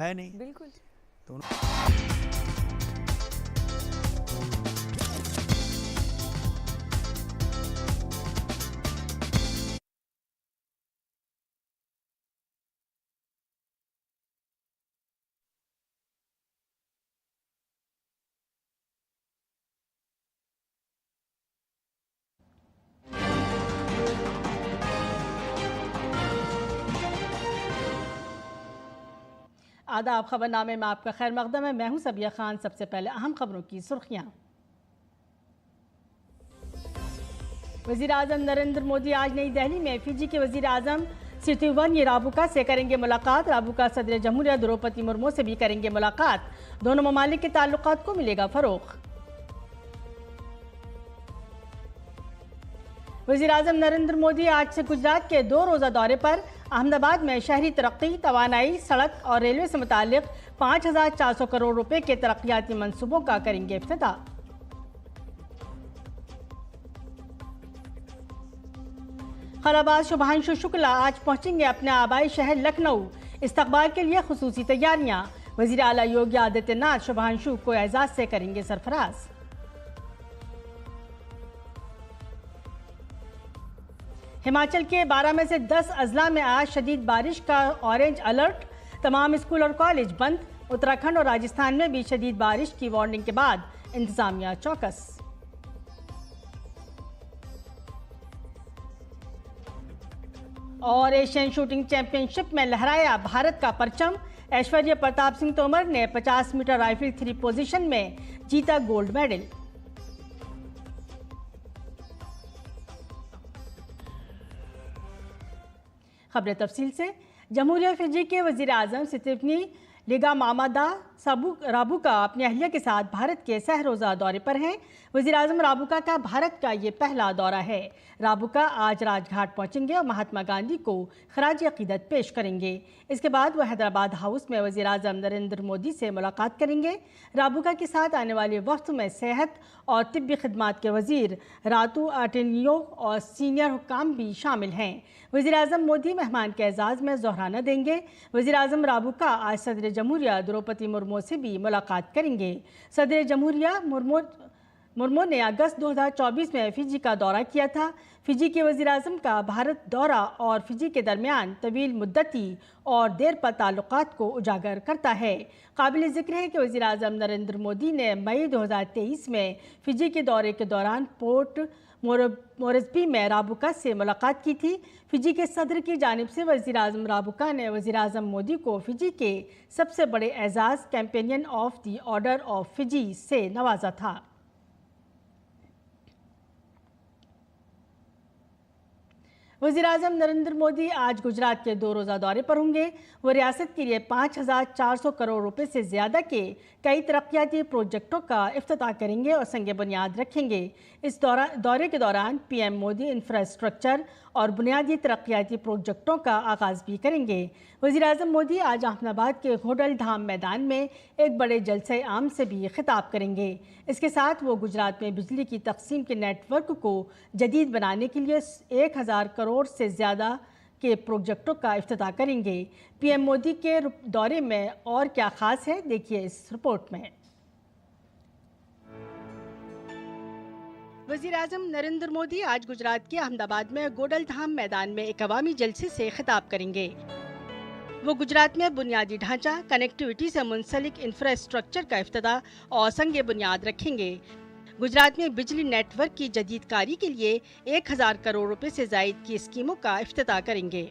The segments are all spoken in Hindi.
है नहीं। बिल्कुल। तो आदाब। खबरनामे में आपका खैर मकदम है। मैं हूं सबिया खान। सबसे पहले अहम खबरों की सुर्खियां। वजीर आजम नरेंद्र मोदी आज नई दिल्ली में फिजी के वजीर आजम सिरिसेना राबुका से करेंगे मुलाकात। राबुका सदर जमहूरिया द्रौपदी मुर्मू से भी करेंगे मुलाकात। दोनों ममालिक के ताल्लुकात को मिलेगा फरोग। वजीर आजम नरेंद्र मोदी आज से गुजरात के 2 रोज़ा दौरे पर। अहमदाबाद में शहरी तरक्की, तवानाई, सड़क और रेलवे से मुताल्लिक 5400 करोड़ रुपए के तरक्याती मंसूबों का करेंगे इफ्तिताह। खैराबाद शुभांशु शुक्ला आज पहुंचेंगे अपने आबाई शहर लखनऊ। इस्तकबाल के लिए खुसूसी तैयारियां। वजीर आला योगी आदित्यनाथ शुभांशु को एजाज से करेंगे सरफराज। हिमाचल के 12 में से 10 अजला में आज शदीद बारिश का ऑरेंज अलर्ट। तमाम स्कूल और कॉलेज बंद। उत्तराखंड और राजस्थान में भी शदीद बारिश की वार्निंग के बाद इंतजामिया चौकस। और एशियन शूटिंग चैंपियनशिप में लहराया भारत का परचम। ऐश्वर्य प्रताप सिंह तोमर ने 50 मीटर राइफल 3 पोजीशन में जीता गोल्ड मेडल। खबरें तफसील से। जमहूरिया फिजी के वजीर आजम सिरिसेना लिगामादा राबुका अपनी अहलिया के साथ भारत के सहरोज़ा दौरे पर हैं। वजीर आजम राबुका का भारत का ये पहला दौरा है। राबुका आज राजघाट पहुंचेंगे और महात्मा गांधी को खराज अकीदत पेश करेंगे। इसके बाद वह हैदराबाद हाउस में वजीर आजम नरेंद्र मोदी से मुलाकात करेंगे। राबुका के साथ आने वाले वक्त में सेहत और तिब्बी खिदमात के वजीर रातू आटेनियो और सीनियर हुकाम भी शामिल हैं। वजीर आजम मोदी मेहमान के एजाज़ में ज़ोहराना देंगे। वजीर आजम राबुका आज सदर जमहूरिया द्रौपदी मुर्मू से भी मुलाकात करेंगे। सदर जमहूरिया मुर्मू ने अगस्त 2024 में फिजी का दौरा किया था। फिजी के वजीर आजम का भारत दौरा और फिजी के दरमियान तवील मुद्दती और देर पर ताल्लुकात को उजागर करता है। काबिल ज़िक्र है कि वजीर आजम नरेंद्र मोदी ने मई 2023 में फिजी के दौरे के दौरान पोर्ट मोरेस्बी में राबुका से मुलाकात की थी। फिजी के सदर की जानिब से वजीर आजम राबुका ने वजीर आजम मोदी को फिजी के सबसे बड़े Ejaz companion of the order of Fiji से नवाजा था। वज़ीर आज़म नरेंद्र मोदी आज गुजरात के 2 रोज़ा दौरे पर होंगे। वो रियासत के लिए 5400 करोड़ रुपए से ज़्यादा के कई तरक्याती प्रोजेक्टों का इफ्तिताह करेंगे और संग बुनियाद रखेंगे। इस दौरे के दौरान पीएम मोदी इंफ्रास्ट्रक्चर और बुनियादी तरक्याती प्रोजेक्टों का आगाज़ भी करेंगे। वज़ीर आज़म मोदी आज अहमदाबाद के घोडल धाम मैदान में एक बड़े जलसे आम से भी खिताब करेंगे। इसके साथ वो गुजरात में बिजली की तकसीम के नेटवर्क को जदीद बनाने के लिए 1000 करोड़ से ज़्यादा के प्रोजेक्टों का इफ्तिताह करेंगे। पीएम मोदी के दौरे में और क्या ख़ास है, देखिए इस रिपोर्ट में। वज़ीर आज़म नरेंद्र मोदी आज गुजरात के अहमदाबाद में गोडल धाम मैदान में एक अवामी जलसे से खिताब करेंगे। वो गुजरात में बुनियादी ढांचा, कनेक्टिविटी से मुंसलिक इंफ्रास्ट्रक्चर का इफ्तिताह और संग बुनियाद रखेंगे। गुजरात में बिजली नेटवर्क की जदीदकारी के लिए 1000 करोड़ रुपए से ज़ायद की स्कीमों का इफ्तिताह करेंगे।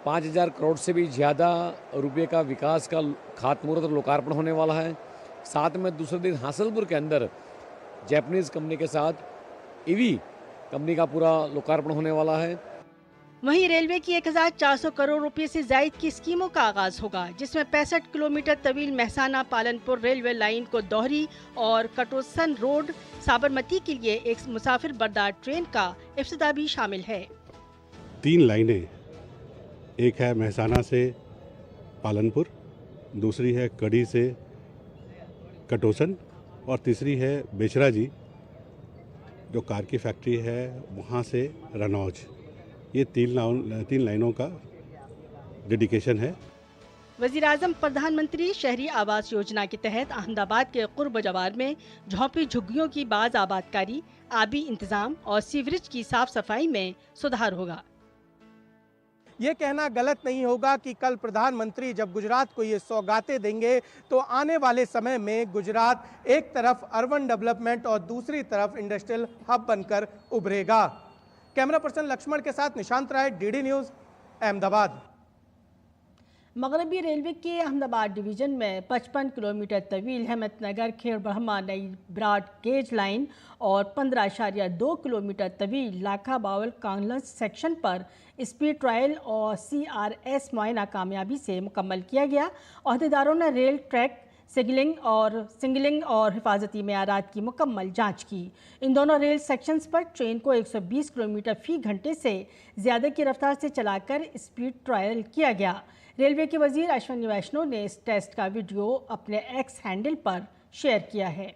5000 करोड़ से भी ज़्यादा रुपये का विकास का खातमुहूर्त और लोकार्पण होने वाला है। साथ में दूसरे दिन हासलपुर के अंदर जैपनीज़ कंपनी के साथ ईवी कंपनी का पूरा लोकार्पण होने वाला है। वहीं रेलवे की 1400 करोड़ रुपए से जायद की स्कीमों का आगाज होगा, जिसमें 65 किलोमीटर तवील महसाना पालनपुर रेलवे लाइन को दोहरी और कटोसन रोड साबरमती के लिए एक मुसाफिर बरदार ट्रेन का इफ्तिताह भी शामिल है। 3 लाइनें, एक है महसाना से पालनपुर, दूसरी है कड़ी से कटोसन और तीसरी है बेचरा जी जो कार की फैक्ट्री है वहाँ से रनौज। ये 3 लाइनों का डेडिकेशन है। वज़ीर-ए-आज़म प्रधानमंत्री शहरी आवास योजना के तहत अहमदाबाद के कुर्ब जवार में झोंपड़ी झुग्गियों की बाज आबादकारी, आबी इंतजाम और सीवरेज की साफ सफाई में सुधार होगा। ये कहना गलत नहीं होगा कि कल प्रधानमंत्री जब गुजरात को ये सौगातें देंगे तो आने वाले समय में गुजरात एक तरफ अर्बन डेवलपमेंट और दूसरी तरफ इंडस्ट्रियल हब बनकर उभरेगा। कैमरा पर्सन लक्ष्मण के साथ निशांत राय, डीडी न्यूज़, अहमदाबाद। मगरबी रेलवे के अहमदाबाद डिवीजन में 55 किलोमीटर तवील हिम्मतनगर खेड़ ब्रह्मा नई ब्रॉड गेज लाइन और 15.2 किलोमीटर तवील लाखा बावल कांगलस सेक्शन पर स्पीड ट्रायल और CRS मुआयना कामयाबी से मुकम्मल किया गया। अहदेदारों ने रेल ट्रैक सिंगलिंग और हिफाजती मेयारात की मुकम्मल जांच की। इन दोनों रेल सेक्शंस पर ट्रेन को 120 किलोमीटर फी घंटे से ज़्यादा की रफ्तार से चलाकर स्पीड ट्रायल किया गया। रेलवे के वजीर अश्विनी वैष्णव ने इस टेस्ट का वीडियो अपने एक्स हैंडल पर शेयर किया है।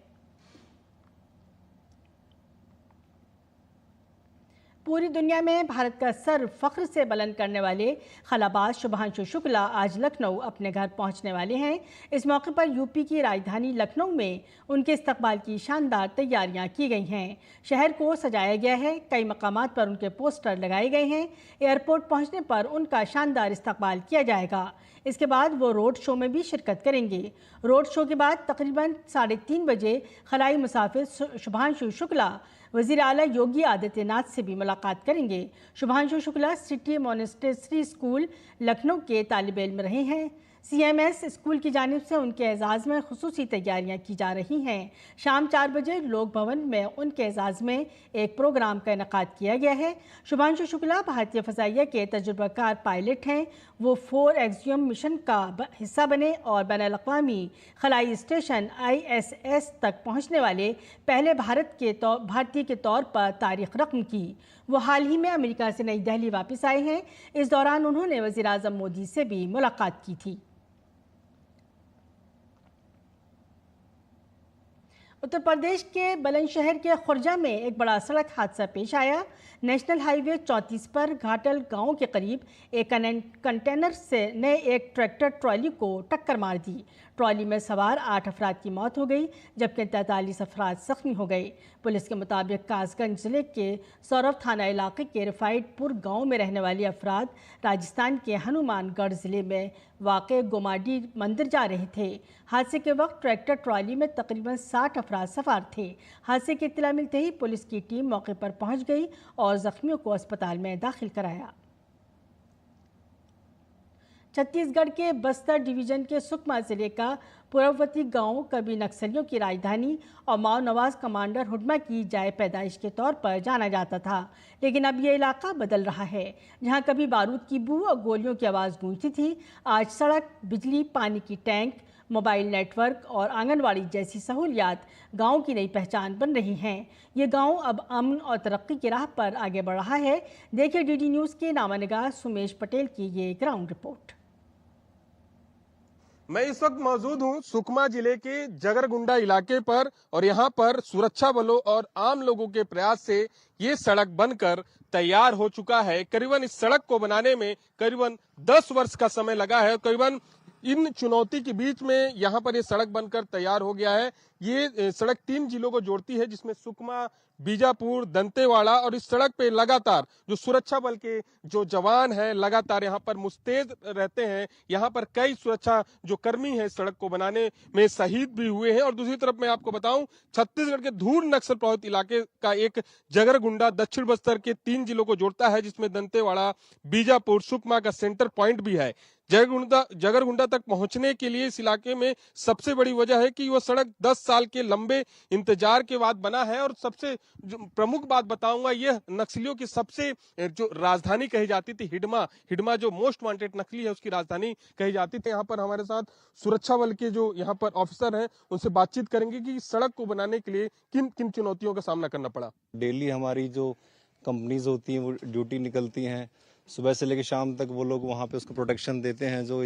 पूरी दुनिया में भारत का सर फख्र से बुलंद करने वाले खलाबाज शुभांशु शुक्ला आज लखनऊ अपने घर पहुंचने वाले हैं। इस मौके पर यूपी की राजधानी लखनऊ में उनके इस्तकबाल की शानदार तैयारियां की गई हैं। शहर को सजाया गया है, कई मकामात पर उनके पोस्टर लगाए गए हैं। एयरपोर्ट पहुंचने पर उनका शानदार इस्तकबाल किया जाएगा। इसके बाद वो रोड शो में भी शिरकत करेंगे। रोड शो के बाद तकरीबन 3:30 बजे खलाई मुसाफिर शुभांशु शुक्ला वज़ीर आला योगी आदित्यनाथ से भी मुलाकात करेंगे। शुभांशु शुक्ला सिटी मोनेस्टेरी स्कूल लखनऊ के तालिब इल्म रहे हैं। CMS स्कूल की जानिब से उनके एजाज़ में खुसूसी तैयारियां की जा रही हैं। शाम 4 बजे लोक भवन में उनके एजाज़ में एक प्रोग्राम का इनेकाद किया गया है। शुभांशु शुक्ला भारतीय फ़ज़ाइया के तजुर्बाकार पायलट हैं। वो 4 एक्सियम मिशन का हिस्सा बने और बैनुल-अक़वामी खलाई स्टेशन ISS तक पहुँचने वाले पहले भारतीय के तौर पर तारीख़ रक़म की। वो हाल ही में अमेरिका से नई दिल्ली वापस आए हैं। इस दौरान उन्होंने वज़ीर-ए-आज़म मोदी से भी मुलाकात की थी। उत्तर प्रदेश के बुलंदशहर के खुर्जा में एक बड़ा सड़क हादसा पेश आया। नेशनल हाईवे 34 पर घाटल गांव के करीब एक कंटेनर ने एक ट्रैक्टर ट्रॉली को टक्कर मार दी। ट्रॉली में सवार 8 अफराद की मौत हो गई, जबकि 43 अफराद जख्मी हो गए। पुलिस के मुताबिक कासगंज जिले के सौरभ थाना इलाके के रिफाइटपुर गांव में रहने वाले अफराद राजस्थान के हनुमानगढ़ जिले में वाक़े गोमाडी मंदिर जा रहे थे। हादसे के वक्त ट्रैक्टर ट्रॉली में तकरीबन 60 अफराद सवार थे। हादसे की इत्तला मिलते ही पुलिस की टीम मौके पर पहुंच गई और जख्मियों को अस्पताल में दाखिल कराया। छत्तीसगढ़ के बस्तर डिवीजन के सुकमा जिले का पूर्ववर्ती गांव कभी नक्सलियों की राजधानी और माओ नवाज कमांडर हुडमा की जाए पैदाइश के तौर पर जाना जाता था, लेकिन अब ये इलाका बदल रहा है। जहां कभी बारूद की बू और गोलियों की आवाज़ गूंजती थी, आज सड़क, बिजली, पानी की टैंक, मोबाइल नेटवर्क और आंगनवाड़ी जैसी सहूलियात गांव की नई पहचान बन रही हैं। ये गांव अब अमन और तरक्की की राह पर आगे बढ़ रहा है। देखिए डीडी न्यूज़ के नामानिगार सुमेश पटेल की ये ग्राउंड रिपोर्ट। मैं इस वक्त मौजूद हूं सुकमा जिले के जगरगुंडा इलाके पर और यहां पर सुरक्षा बलों और आम लोगों के प्रयास से ये सड़क बनकर तैयार हो चुका है। करीबन इस सड़क को बनाने में करीबन 10 वर्ष का समय लगा है। करीबन इन चुनौती के बीच में यहाँ पर ये सड़क बनकर तैयार हो गया है। ये सड़क 3 जिलों को जोड़ती है, जिसमें सुकमा, बीजापुर, दंतेवाड़ा, और इस सड़क पे लगातार जो सुरक्षा बल के जो जवान हैं लगातार यहाँ पर मुस्तैद रहते हैं। यहाँ पर कई सुरक्षा जो कर्मी हैं सड़क को बनाने में शहीद भी हुए हैं। और दूसरी तरफ मैं आपको बताऊं, छत्तीसगढ़ के दूर नक्सल प्रभावित इलाके का एक जगरगुंडा दक्षिण बस्तर के 3 जिलों को जोड़ता है, जिसमें दंतेवाड़ा, बीजापुर, सुकमा का सेंटर पॉइंट भी है। जगरगुंडा तक पहुंचने के लिए इस इलाके में सबसे बड़ी वजह है कि वो सड़क 10 साल के लंबे इंतजार के बाद बना है। और सबसे प्रमुख बात बताऊंगा, यह नक्सलियों की सबसे जो राजधानी कही जाती थी, हिडमा जो मोस्ट वांटेड नक्सली है उसकी राजधानी कही जाती थी। यहाँ पर हमारे साथ सुरक्षा बल के जो यहाँ पर ऑफिसर हैं उनसे बातचीत करेंगे कि सड़क को बनाने के लिए किन किन चुनौतियों का सामना करना पड़ा। डेली हमारी जो कंपनीज होती हैं वो ड्यूटी निकलती हैं, सुबह से लेकर शाम तक वो लोग वहाँ पे उसको प्रोटेक्शन देते हैं। जो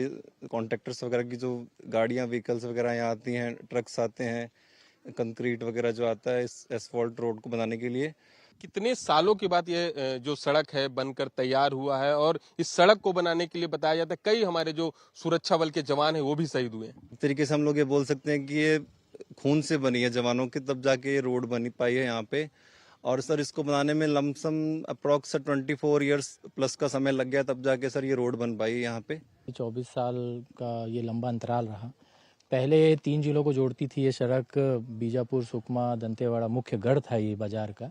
कॉन्ट्रैक्टर्स वगैरह की जो गाड़ियाँ, व्हीकल्स वगैरह यहाँ आती हैं, ट्रक्स आते हैं, कंक्रीट वगैरह जो आता है इस एसफॉल्ट रोड को बनाने के लिए, कितने सालों के बाद ये जो सड़क है बनकर तैयार हुआ है, और इस सड़क को बनाने के लिए बताया जाता है कई हमारे जो सुरक्षा बल के जवान हैं वो भी शहीद हुए हैं। एक तरीके से हम लोग ये बोल सकते हैं कि ये खून से बनी है जवानों की, तब जाके ये रोड बनी पाई है यहाँ पे। और सर इसको बनाने में लमसम अप्रॉक्स 24 इयर्स प्लस का समय लग गया, तब जाके सर ये रोड बन पाई है यहाँ पे। 24 साल का ये लंबा अंतराल रहा। पहले 3 जिलों को जोड़ती थी ये सड़क, बीजापुर, सुकमा, दंतेवाड़ा मुख्य गढ़ था ये बाजार का।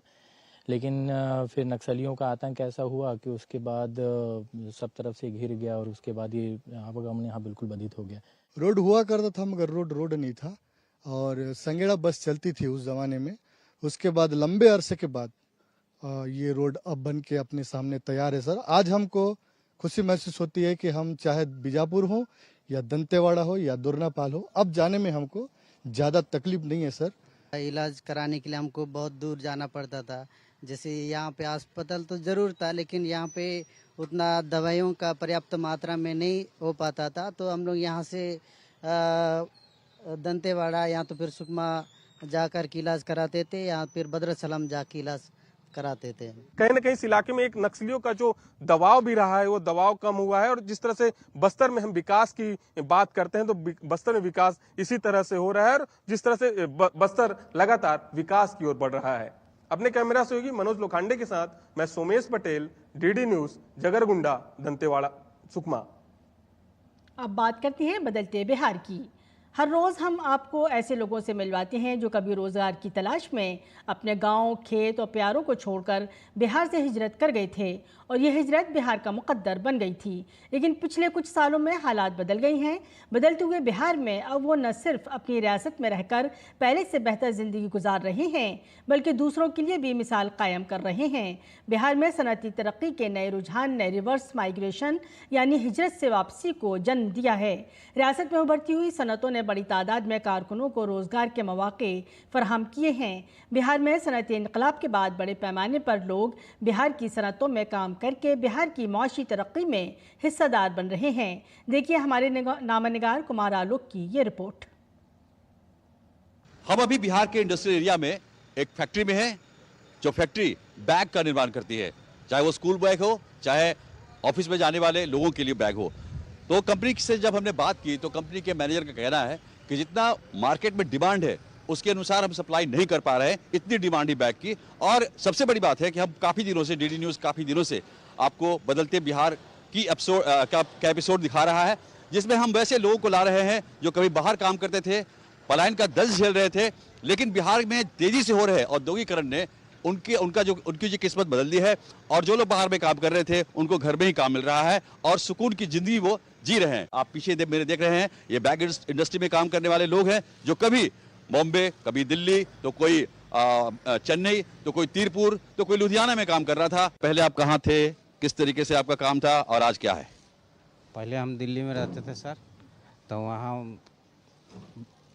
लेकिन फिर नक्सलियों का आतंक ऐसा हुआ कि उसके बाद सब तरफ से घिर गया, और उसके बाद ये आवागमन यहाँ बिल्कुल बाधित हो गया। रोड हुआ करता था मगर रोड नहीं था, और संगेड़ा बस चलती थी उस जमाने में। उसके बाद लंबे अरसे के बाद ये रोड अब बन के अपने सामने तैयार है सर। आज हमको खुशी महसूस होती है कि हम चाहे बीजापुर हो या दंतेवाड़ा हो या दुर्नापाल हो, अब जाने में हमको ज़्यादा तकलीफ नहीं है सर। इलाज कराने के लिए हमको बहुत दूर जाना पड़ता था। जैसे यहाँ पे अस्पताल तो जरूर था, लेकिन यहाँ पे उतना दवाइयों का पर्याप्त मात्रा में नहीं हो पाता था, तो हम लोग यहाँ से दंतेवाड़ा या तो फिर सुकमा जाकर के इलाज कराते थे, या फिर भद्राचलम जाके इलाज कराते थे। कहीं ना कहीं इस इलाके में एक नक्सलियों का जो दबाव भी रहा है वो दबाव कम हुआ है, और जिस तरह से बस्तर में हम विकास की बात करते हैं तो बस्तर में विकास इसी तरह से हो रहा है, और जिस तरह से बस्तर लगातार विकास की ओर बढ़ रहा है। अपने कैमरा सहयोगी मनोज लोखंडे के साथ मैं सोमेश पटेल, डीडी न्यूज, जगरगुंडा, दंतेवाड़ा, सुकमा। अब बात करते हैं बदलते बिहार की। हर रोज़ हम आपको ऐसे लोगों से मिलवाते हैं जो कभी रोज़गार की तलाश में अपने गांव, खेत और प्यारों को छोड़कर बिहार से हिजरत कर गए थे, और ये हिजरत बिहार का मुकद्दर बन गई थी। लेकिन पिछले कुछ सालों में हालात बदल गई हैं। बदलते हुए बिहार में अब वो न सिर्फ अपनी रियासत में रहकर पहले से बेहतर ज़िंदगी गुजार रहे हैं, बल्कि दूसरों के लिए भी मिसाल कायम कर रहे हैं। बिहार में सनअती तरक्की के नए रुझान ने रिवर्स माइग्रेशन यानी हिजरत से वापसी को जन्म दिया है। रियासत में उभरती हुई सनअतों ने बड़ी तादाद में कारकुनों को रोजगार के मौके फराहम किए हैं। बिहार में सनअती इनकलाब के बाद बड़े पैमाने पर लोग बिहार की सनअतों में काम करके बिहार की मौशी तरक्की में हिस्सेदार बन रहे हैं। देखिए हमारे नामनिगार कुमार आलोक की ये रिपोर्ट। हम अभी बिहार के इंडस्ट्रियल एरिया में एक फैक्ट्री में हैं, जो फैक्ट्री बैग का निर्माण करती है, चाहे वो स्कूल बैग हो, चाहे ऑफिस में जाने वाले लोगों के लिए बैग हो। तो कंपनी से जब हमने बात की तो कंपनी के मैनेजर का कहना है कि जितना मार्केट में डिमांड है उसके अनुसार हम सप्लाई नहीं कर पा रहे हैं, इतनी डिमांड ही बैग की। और सबसे बड़ी बात है कि हम काफ़ी दिनों से, डीडी न्यूज़ काफ़ी दिनों से आपको बदलते बिहार की एपिसोड दिखा रहा है, जिसमें हम वैसे लोगों को ला रहे हैं जो कभी बाहर काम करते थे, पलायन का दर्द झेल रहे थे, लेकिन बिहार में तेजी से हो रहे औद्योगिकरण ने उनकी जो किस्मत बदल दी है, और जो लोग बाहर में काम कर रहे थे उनको घर में ही काम मिल रहा है और सुकून की जिंदगी वो जी रहे हैं। आप पीछे मेरे देख रहे हैं, ये बैग इंडस्ट्री में काम करने वाले लोग हैं जो कभी बॉम्बे, कभी दिल्ली, तो कोई चेन्नई, तो कोई तीरपुर, तो कोई लुधियाना में काम कर रहा था। पहले आप कहाँ थे, किस तरीके से आपका काम था और आज क्या है? पहले हम दिल्ली में रहते थे सर, तो वहाँ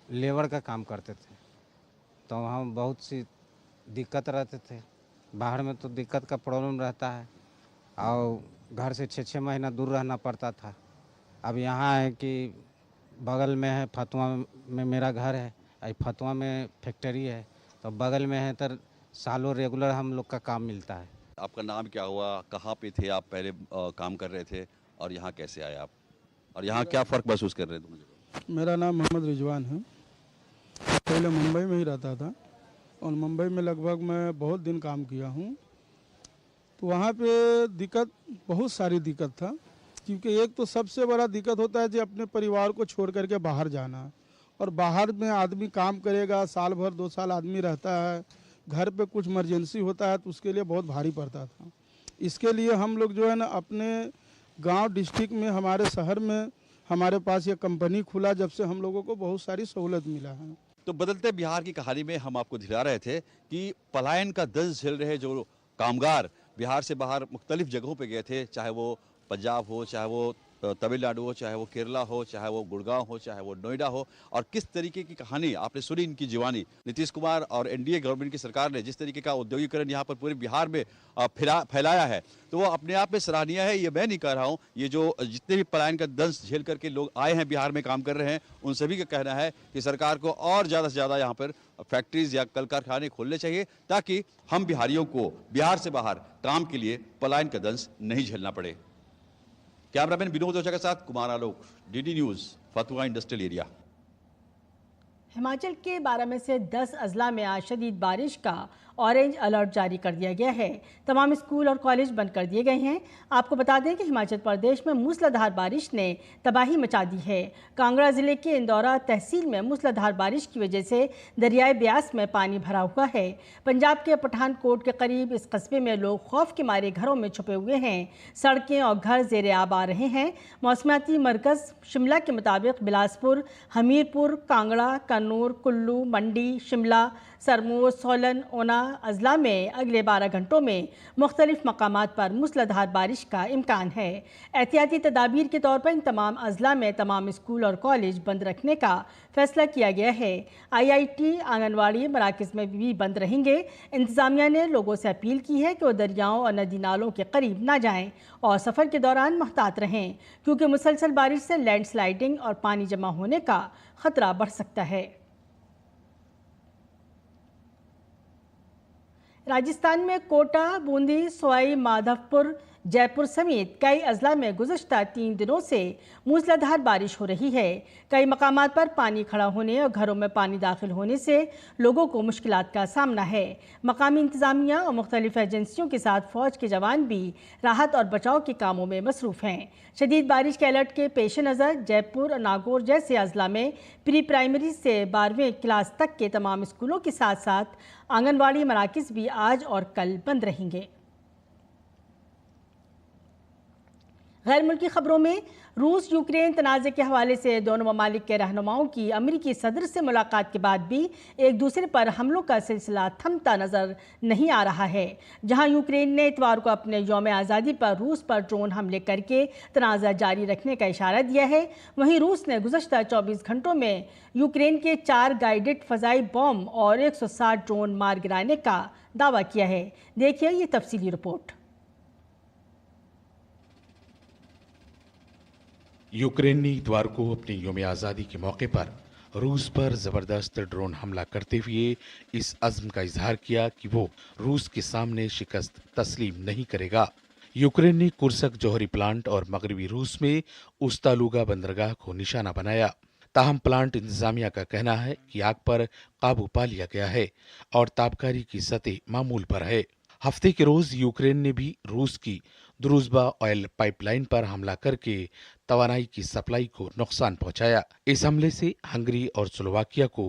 लेबर का काम करते थे, तो वहाँ बहुत सी दिक्कत रहते थे। बाहर में तो दिक्कत का प्रॉब्लम रहता है, और घर से 6-6 महीना दूर रहना पड़ता था। अब यहाँ है कि बगल में है, फतुआ में मेरा घर है, फतुआ में फैक्ट्री है, तो बगल में है, तो सालों रेगुलर हम लोग का काम मिलता है। आपका नाम क्या हुआ, कहाँ पे थे आप पहले काम कर रहे थे, और यहाँ कैसे आए आप, और यहाँ क्या फ़र्क महसूस कर रहे थे? मुझे मेरा नाम मोहम्मद रिजवान है। पहले मुंबई में ही रहता था, और मुंबई में लगभग मैं बहुत दिन काम किया हूँ। तो वहाँ पे दिक्कत, बहुत सारी दिक्कत था, क्योंकि एक तो सबसे बड़ा दिक्कत होता है कि अपने परिवार को छोड़ करके बाहर जाना, और बाहर में आदमी काम करेगा, साल भर 2 साल आदमी रहता है, घर पे कुछ इमरजेंसी होता है तो उसके लिए बहुत भारी पड़ता था। इसके लिए हम लोग जो है ना अपने गांव डिस्ट्रिक्ट में, हमारे शहर में हमारे पास ये कंपनी खुला, जब से हम लोगों को बहुत सारी सहूलत मिला है। तो बदलते बिहार की कहानी में हम आपको दिखा रहे थे कि पलायन का दर्द झेल रहे जो कामगार बिहार से बाहर मुख्तलिफ जगहों पे गए थे, चाहे वो पंजाब हो, चाहे वो तमिलनाडु हो, चाहे वो केरला हो, चाहे वो गुड़गांव हो, चाहे वो नोएडा हो, और किस तरीके की कहानी आपने सुनी इनकी जीवानी। नीतीश कुमार और एनडीए गवर्नमेंट की सरकार ने जिस तरीके का औद्योगिकरण यहाँ पर पूरे बिहार में फैलाया है, तो वो अपने आप में सराहनीय है। ये मैं नहीं कह रहा हूँ, ये जो जितने भी पलायन का दंश झेल करके लोग आए हैं बिहार में काम कर रहे हैं, उन सभी का कहना है कि सरकार को और ज़्यादा से ज़्यादा यहाँ पर फैक्ट्रीज या कल कारखाने खोलने चाहिए, ताकि हम बिहारियों को बिहार से बाहर काम के लिए पलायन का दंश नहीं झेलना पड़े। कैमरामैन विनोद ओझा के साथ Kumar Alok, DD news, Fatuha industrial area. Himachal के 12 में से 10 अजला में आज शदीद बारिश का ऑरेंज अलर्ट जारी कर दिया गया है। तमाम स्कूल और कॉलेज बंद कर दिए गए हैं। आपको बता दें कि हिमाचल प्रदेश में मूसलाधार बारिश ने तबाही मचा दी है। कांगड़ा जिले के इंदौरा तहसील में मूसलाधार बारिश की वजह से दरियाए ब्यास में पानी भरा हुआ है। पंजाब के पठानकोट के करीब इस कस्बे में लोग खौफ के मारे घरों में छुपे हुए हैं। सड़कें और घर ज़ेरे आब आ रहे हैं। मौसमियाती मरकज़ शिमला के मुताबिक बिलासपुर, हमीरपुर, कांगड़ा, कन्नूर, कुल्लू, मंडी, शिमला, सरमोर, सोलन, ओना अजला में अगले 12 घंटों में मुख्तलिफ मकामात पर मूसलाधार बारिश का इम्कान है। एहतियाती तदाबीर के तौर पर इन तमाम अजला में तमाम स्कूल और कॉलेज बंद रखने का फैसला किया गया है। IIT, आंगनवाड़ी मराकज़ में भी बंद रहेंगे। इंतज़ामिया ने लोगों से अपील की है कि वो दरियाओं और नदी नालों के करीब ना जाएं और सफ़र के दौरान मुहतात रहें, क्योंकि मुसलसल बारिश से लैंडस्लाइडिंग और पानी जमा होने का खतरा बढ़ सकता है। राजस्थान में कोटा, बूंदी, सवाई माधवपुर, जयपुर समेत कई अजला में गुज़श्ता 3 दिनों से मूसलाधार बारिश हो रही है। कई मकामात पर पानी खड़ा होने और घरों में पानी दाखिल होने से लोगों को मुश्किलात का सामना है। मकामी इंतज़ामिया और मुख्तलिफ एजेंसियों के साथ फ़ौज के जवान भी राहत और बचाव के कामों में मसरूफ़ हैं। शदीद बारिश के अलर्ट के पेश नज़र जयपुर और नागौर जैसे अजला में प्री प्राइमरी से 12वीं क्लास तक के तमाम स्कूलों के साथ साथ आंगनवाड़ी मराकज़ भी आज और कल बंद रहेंगे। गैर मुल्की खबरों में रूस यूक्रेन तनाज़े के हवाले से दोनों ममालिक के रहनुमाओं की अमेरिकी सदर से मुलाकात के बाद भी एक दूसरे पर हमलों का सिलसिला थमता नज़र नहीं आ रहा है। जहां यूक्रेन ने इतवार को अपने यौम आज़ादी पर रूस पर ड्रोन हमले करके तनाज़ा जारी रखने का इशारा दिया है, वहीं रूस ने गुज़श्ता 24 घंटों में यूक्रेन के 4 गाइडेड फ़ज़ाई बॉम्ब और 160 ड्रोन मार गिराने का दावा किया है। देखिए ये तफसीली रिपोर्ट। यूक्रेन ने इतवार को अपनी यौम आज़ादी के मौके पर रूस पर ज़बरदस्त ड्रोन हमला करते हुए इस अज़्म का इजहार किया कि वो रूस के सामने शिकस्त तस्लीम नहीं करेगा। यूक्रेन ने कुर्सक जौहरी प्लांट और मगरबी रूस में उस्तालुगा बंदरगाह को निशाना बनाया। ताहम प्लांट इंतजामिया का कहना है कि आग पर काबू पा लिया गया है और ताबकारी की सतह मामूल पर है। हफ्ते के रोज यूक्रेन ने भी रूस की द्रुज़बा ऑयल पाइपलाइन पर हमला करके तवानाई की सप्लाई को नुकसान पहुंचाया। इस हमले से हंगरी और स्लोवाकिया को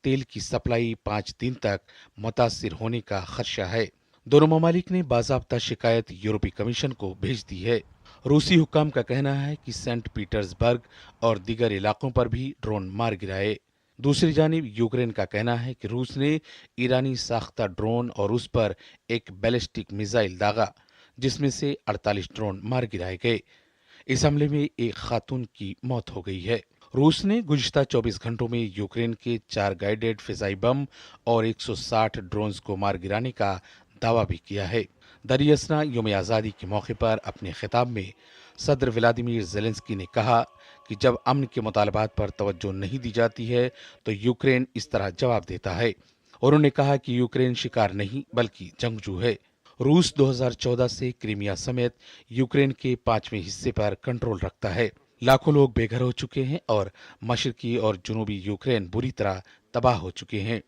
तेल की सप्लाई 5 दिन तक मुतासिर होने का खदशा है। दोनों ममालिक ने बाज़ाब्ता शिकायत यूरोपीय कमीशन को भेज दी है। रूसी हुक्काम का कहना है कि सेंट पीटर्सबर्ग और दीगर इलाकों पर भी ड्रोन मार गिराए। दूसरी जानिब यूक्रेन का कहना है कि रूस ने ईरानी साख्ता ड्रोन और उस पर एक बैलिस्टिक मिसाइल दागा, जिसमें से 48 ड्रोन मार गिराए गए। इस हमले में एक खातून की मौत हो गई है। रूस ने गुज़िश्ता 24 घंटों में यूक्रेन के 4 गाइडेड फिजाई बम और 160 ड्रोन्स को मार गिराने का दावा भी किया है। दरियासना यौम आज़ादी के मौके पर अपने खिताब में सदर व्लादिमीर ज़ेलेंस्की ने कहा कि जब अमन के मुतालबात पर तवज्जो नहीं दी जाती है तो यूक्रेन इस तरह जवाब देता है। उन्होंने कहा कि यूक्रेन शिकार नहीं बल्कि जंगजू है। रूस 2014 से क्रीमिया समेत यूक्रेन के 5वें हिस्से पर कंट्रोल रखता है। लाखों लोग बेघर हो चुके हैं और मशरकी और जुनूबी यूक्रेन बुरी तरह तबाह हो चुके हैं।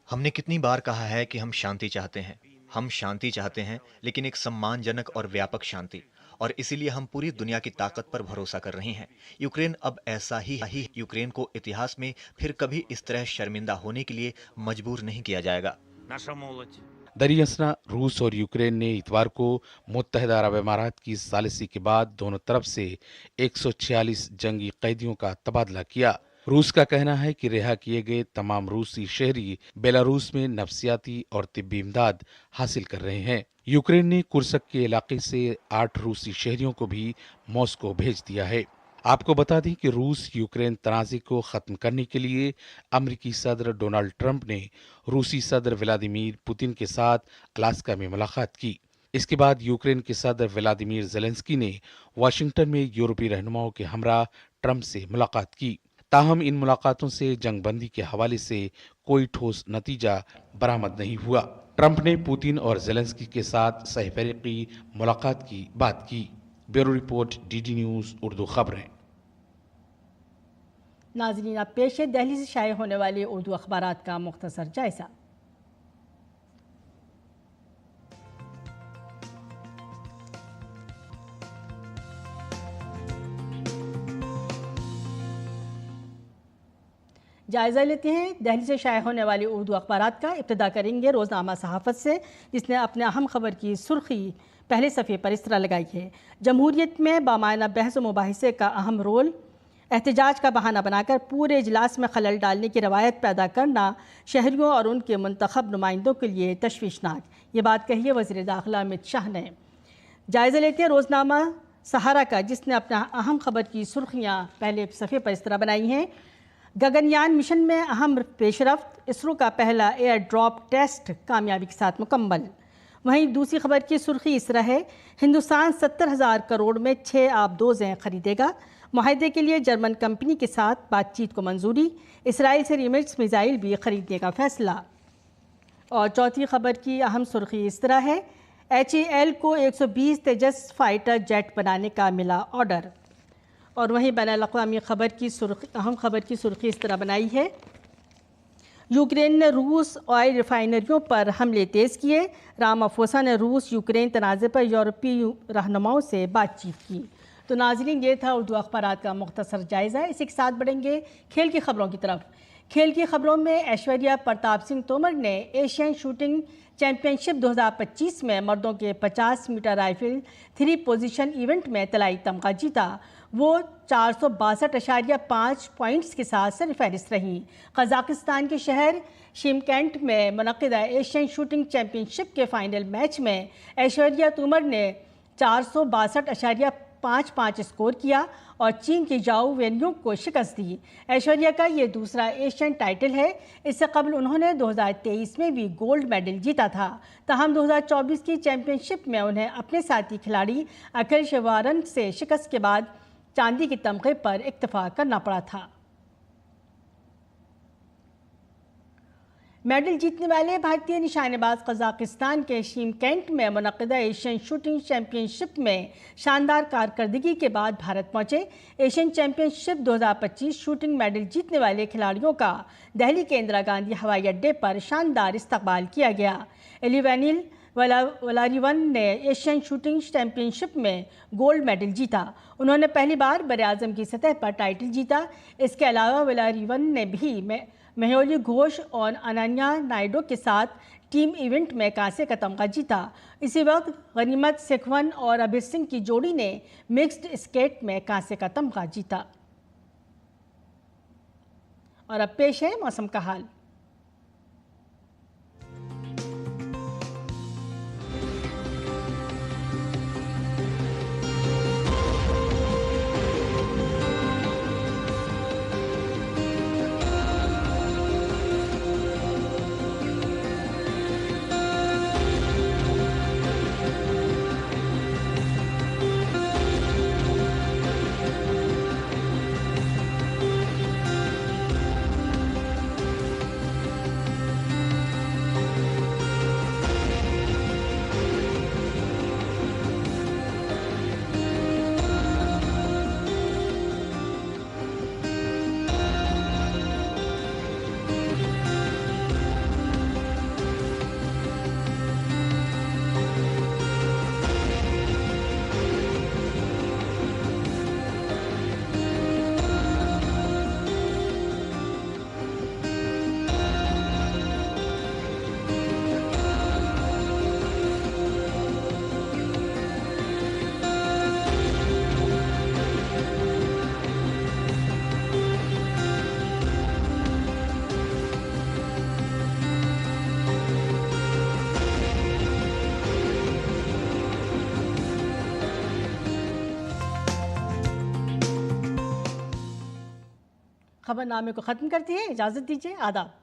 हमने कितनी बार कहा है कि हम शांति चाहते हैं। हम शांति चाहते हैं, लेकिन एक सम्मानजनक और व्यापक शांति, और इसीलिए हम पूरी दुनिया की ताकत पर भरोसा कर रहे हैं। यूक्रेन अब ऐसा ही यूक्रेन को इतिहास में फिर कभी इस तरह शर्मिंदा होने के लिए मजबूर नहीं किया जाएगा। दरियासना रूस और यूक्रेन ने इतवार को मुत्तहिदा अरब इमारात की सालिसी के बाद दोनों तरफ से 146 जंगी कैदियों का तबादला किया। रूस का कहना है कि रिहा किए गए तमाम रूसी शहरी बेलारूस में नफ्सियाती और तिब्बी इमदाद हासिल कर रहे हैं। यूक्रेन ने कुर्स्क के इलाके से 8 रूसी शहरियों को भी मॉस्को भेज दिया है। आपको बता दें कि रूस यूक्रेन तनाज़े को खत्म करने के लिए अमेरिकी सदर डोनाल्ड ट्रंप ने रूसी सदर व्लादिमीर पुतिन के साथ अलास्का में मुलाकात की। इसके बाद यूक्रेन के सदर व्लादिमीर ज़ेलेंस्की ने वाशिंगटन में यूरोपीय रहनुमाओं के हमरा ट्रंप से मुलाकात की। ताहम इन मुलाकातों से जंगबंदी के हवाले से कोई ठोस नतीजा बरामद नहीं हुआ। ट्रंप ने पुतिन और ज़ेलेंस्की के साथ सहफरीकी मुलाकात की बात की। Bureau report, DD news Urdu खबरें। नाज़रीन, अब पेश है दिल्ली से शाये होने वाले उर्दू अखबारात का मुख्तसर जायजा। जायज़ा लेते हैं दिल्ली से शाये होने वाली उर्दू अखबारात का। इब्तिदा करेंगे रोज़नामा सहाफ़त से, जिसने अपने अहम खबर की सुर्खी पहले सफ़े पर इस तरह लगाई है। जमहूरियत में बामायना बहस व मुबाहिसे का अहम रोल, एहतजाज का बहाना बनाकर पूरे इजलास में खलल डालने की रवायत पैदा करना शहरियों और उनके मुंतखब नुमाइंदों के लिए तशवीशनाक। ये बात कही है वज़ीर दाखिला अमित शाह ने। जायज़ा लेते हैं रोज़नामा सहारा का, जिसने अपना अहम खबर की सुर्खियाँ पहले सफ़े पर इस तरह बनाई हैं। गगनयान मिशन में अहम पेशरफ्त, इसरो का पहला एयर ड्रॉप टेस्ट कामयाबी के साथ मुकम्मल। वहीं दूसरी खबर की सुर्खी इस तरह है, हिंदुस्तान 70,000 करोड़ में 6 आबदोज़ें खरीदेगा। मुआहदे के लिए जर्मन कंपनी के साथ बातचीत को मंजूरी। इसराइल से रिमिट्स मिसाइल भी खरीदने का फैसला। और चौथी खबर की अहम सुर्खी इस तरह है, HAL को 120 तेजस फाइटर जेट बनाने का मिला ऑर्डर। और वहीं बैनुल-अक़वामी खबर की अहम खबर की सुर्खी इस तरह बनाई है, यूक्रेन ने रूस ऑयल रिफाइनरियों पर हमले तेज़ किए। रामाफोसा ने रूस यूक्रेन तनाज़े पर यूरोपीय रहनुमाओं से बातचीत की। तो नाज़रीन, ये था उर्दू अखबारात का मुख्तसर जायज़ा। इसी के साथ बढ़ेंगे खेल की खबरों की तरफ। खेल की खबरों में ऐश्वर्या प्रताप सिंह तोमर ने एशियन शूटिंग चैंपियनशिप 2025 में मर्दों के 50 मीटर राइफल 3 पोजीशन इवेंट में तलाई तमगा जीता। वो 462.5 पॉइंट्स के साथ सरफहरिस्त रहीं। कजाकिस्तान के शहर शिमकेंट में मुनक़िदा एशियन शूटिंग चैंपियनशिप के फाइनल मैच में ऐश्वर्या तोमर ने 462.55 स्कोर किया और चीन की जाओ वेन्यू को शिकस्त दी। ऐश्वर्या का ये दूसरा एशियन टाइटल है। इससे कबल उन्होंने 2023 में भी गोल्ड मेडल जीता था। ताहम 2024 की चैंपियनशिप में उन्हें अपने साथी खिलाड़ी अखिल शिवारन से शिकस्त के बाद चांदी के तमगे पर इक्तफा करना पड़ा था। मेडल जीतने वाले भारतीय निशानेबाज कजाकिस्तान के शिमकेंट में मुनक़िदा एशियन शूटिंग चैंपियनशिप में शानदार कारकर्दगी के बाद भारत पहुंचे। एशियन चैंपियनशिप 2025 शूटिंग मेडल जीतने वाले खिलाड़ियों का दिल्ली के इंदिरा गांधी हवाई अड्डे पर शानदार इस्तकबाल किया गया। एलिवेनिल वलारिवन ने एशियन शूटिंग चैंपियनशिप में गोल्ड मेडल जीता। उन्होंने पहली बार बरे-आज़म की सतह पर टाइटल जीता। इसके अलावा वलारिवन ने भी मेहुली घोष और अनन्या नायडू के साथ टीम इवेंट में कांसे का तमगा जीता। इसी वक्त गनीमत सेखवन और अभिर सिंह की जोड़ी ने मिक्स्ड स्केट में कांसे का तमगा जीता। और अब पेश है मौसम का हाल। खबरनामे को ख़त्म करती है। इजाज़त दीजिए, आदाब।